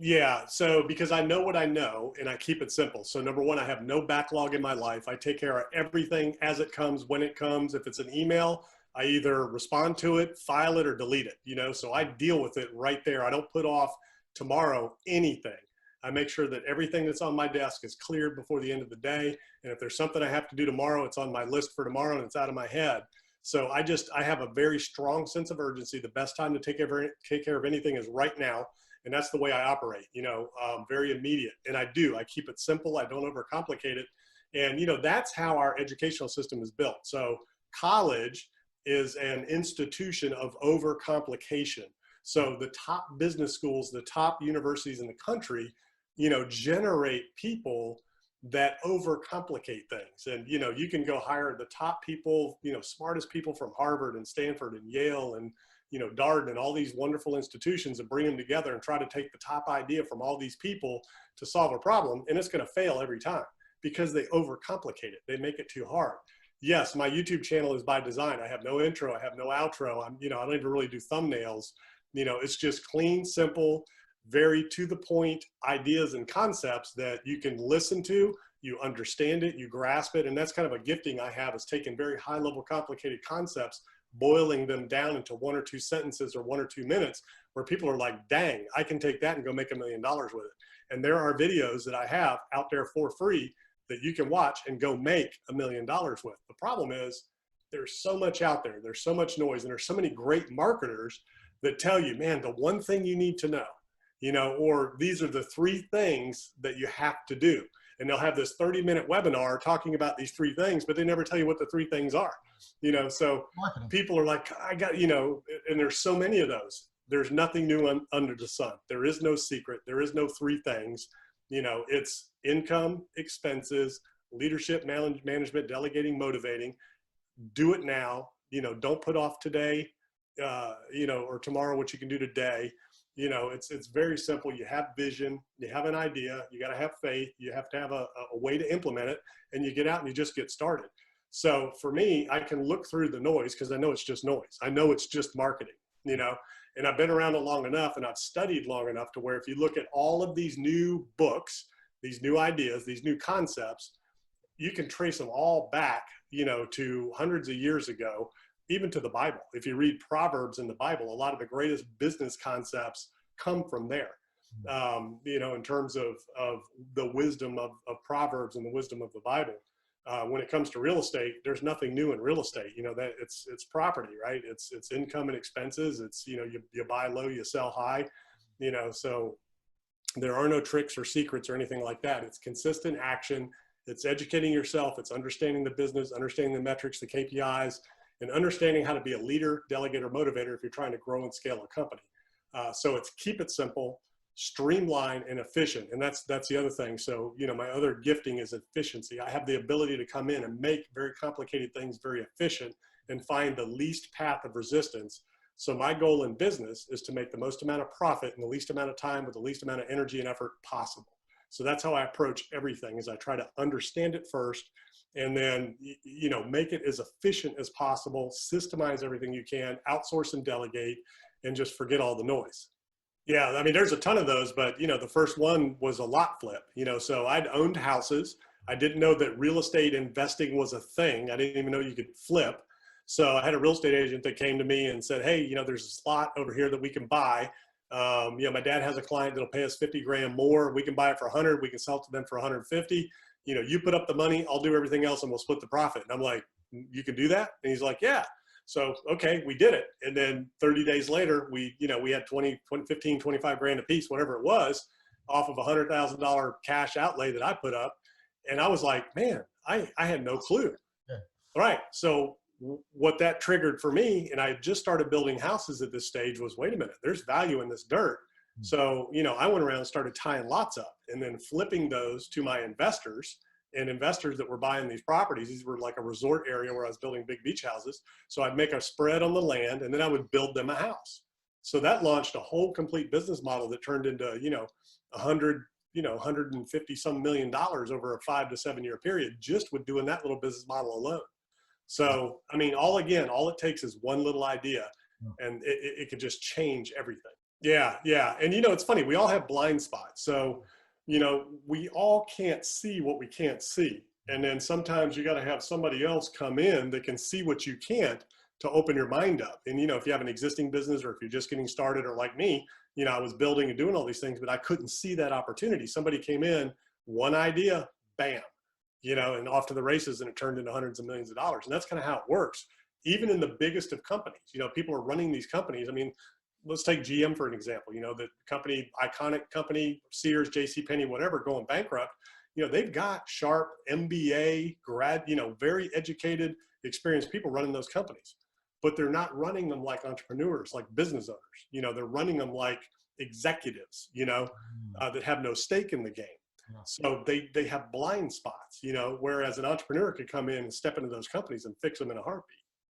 Yeah, so because I know what I know and I keep it simple. So number one, I have no backlog in my life. I take care of everything as it comes, when it comes. If it's an email, I either respond to it, file it, or delete it, so I deal with it right there. I don't put off tomorrow anything. I make sure that everything that's on my desk is cleared before the end of the day. And if there's something I have to do tomorrow, it's on my list for tomorrow and it's out of my head. So I have a very strong sense of urgency. The best time to take care of anything is right now. And that's the way I operate, very immediate. And I keep it simple. I don't overcomplicate it. And, that's how our educational system is built. So college is an institution of overcomplication. So the top business schools, the top universities in the country, generate people that overcomplicate things. And, you can go hire the top people, smartest people from Harvard and Stanford and Yale and, Darden and all these wonderful institutions and bring them together and try to take the top idea from all these people to solve a problem. And it's going to fail every time because they overcomplicate it. They make it too hard. Yes, my YouTube channel is by design. I have no intro. I have no outro. I don't even really do thumbnails. It's just clean, simple, very to the point ideas and concepts that you can listen to, you understand it, you grasp it. And that's kind of a gifting I have, is taking very high level, complicated concepts, boiling them down into 1 or 2 sentences or 1 or 2 minutes where people are like, dang, I can take that and go make $1 million with it. And there are videos that I have out there for free that you can watch and go make $1 million with. The problem is there's so much out there. There's so much noise and there's so many great marketers that tell you, man, the one thing you need to know, or these are the 3 things that you have to do. And they'll have this 30-minute webinar talking about these 3 things, but they never tell you what the 3 things are, so Marketing. people are like, I got, and there's so many of those. There's nothing new under the sun. There is no secret. There is no 3 things. It's income, expenses, leadership, management, delegating, motivating. Do it now. Don't put off today, or tomorrow what you can do today. It's very simple. You have vision, you have an idea, you got to have faith, you have to have a way to implement it, and you get out and you just get started. So for me, I can look through the noise because I know it's just noise. I know it's just marketing, and I've been around it long enough and I've studied long enough to where if you look at all of these new books, these new ideas, these new concepts, you can trace them all back, to hundreds of years ago, even to the Bible. If you read Proverbs in the Bible, a lot of the greatest business concepts come from there, in terms of the wisdom of Proverbs and the wisdom of the Bible. When it comes to real estate, there's nothing new in real estate. That it's property, right? It's income and expenses. It's, you buy low, you sell high, so there are no tricks or secrets or anything like that. It's consistent action. It's educating yourself. It's understanding the business, understanding the metrics, the KPIs, and understanding how to be a leader, delegator, motivator if you're trying to grow and scale a company. So it's keep it simple, streamline, and efficient. And that's the other thing. So, my other gifting is efficiency. I have the ability to come in and make very complicated things very efficient and find the least path of resistance. So my goal in business is to make the most amount of profit in the least amount of time with the least amount of energy and effort possible. So that's how I approach everything, is I try to understand it first, and then, make it as efficient as possible, systemize everything you can, outsource and delegate, and just forget all the noise. Yeah, I mean, there's a ton of those, but, the first one was a lot flip, so I'd owned houses. I didn't know that real estate investing was a thing. I didn't even know you could flip. So I had a real estate agent that came to me and said, hey, there's a slot over here that we can buy. My dad has a client that'll pay us 50 grand more. We can buy it for 100. We can sell it to them for 150. You put up the money, I'll do everything else and we'll split the profit. And I'm like, you can do that? And he's like, yeah. So, okay, we did it. And then 30 days later, we had 15, 25 grand a piece, whatever it was, off of $100,000 cash outlay that I put up. And I was like, man, I had no clue. Yeah. Right. So what that triggered for me, and I just started building houses at this stage, was, wait a minute, there's value in this dirt. So, I went around and started tying lots up and then flipping those to my investors and investors that were buying these properties. These were like a resort area where I was building big beach houses. So I'd make a spread on the land and then I would build them a house. So that launched a whole complete business model that turned into, 150 some $1 million over a 5 to 7 year period, just with doing that little business model alone. So, I mean, all it takes is one little idea and it could just change everything. Yeah, yeah. And it's funny, we all have blind spots. So, we all can't see what we can't see. And then sometimes you got to have somebody else come in that can see what you can't to open your mind up. And, if you have an existing business or if you're just getting started or like me, I was building and doing all these things, but I couldn't see that opportunity. Somebody came in, one idea, bam, and off to the races, and it turned into hundreds of millions of dollars. And that's kind of how it works. Even in the biggest of companies, people are running these companies. I mean, let's take GM for an example. The company, iconic company, Sears, J.C. Penney, whatever, going bankrupt. They've got sharp MBA grad, very educated, experienced people running those companies, but they're not running them like entrepreneurs, like business owners. They're running them like executives, that have no stake in the game. So they have blind spots, whereas an entrepreneur could come in and step into those companies and fix them in a heartbeat.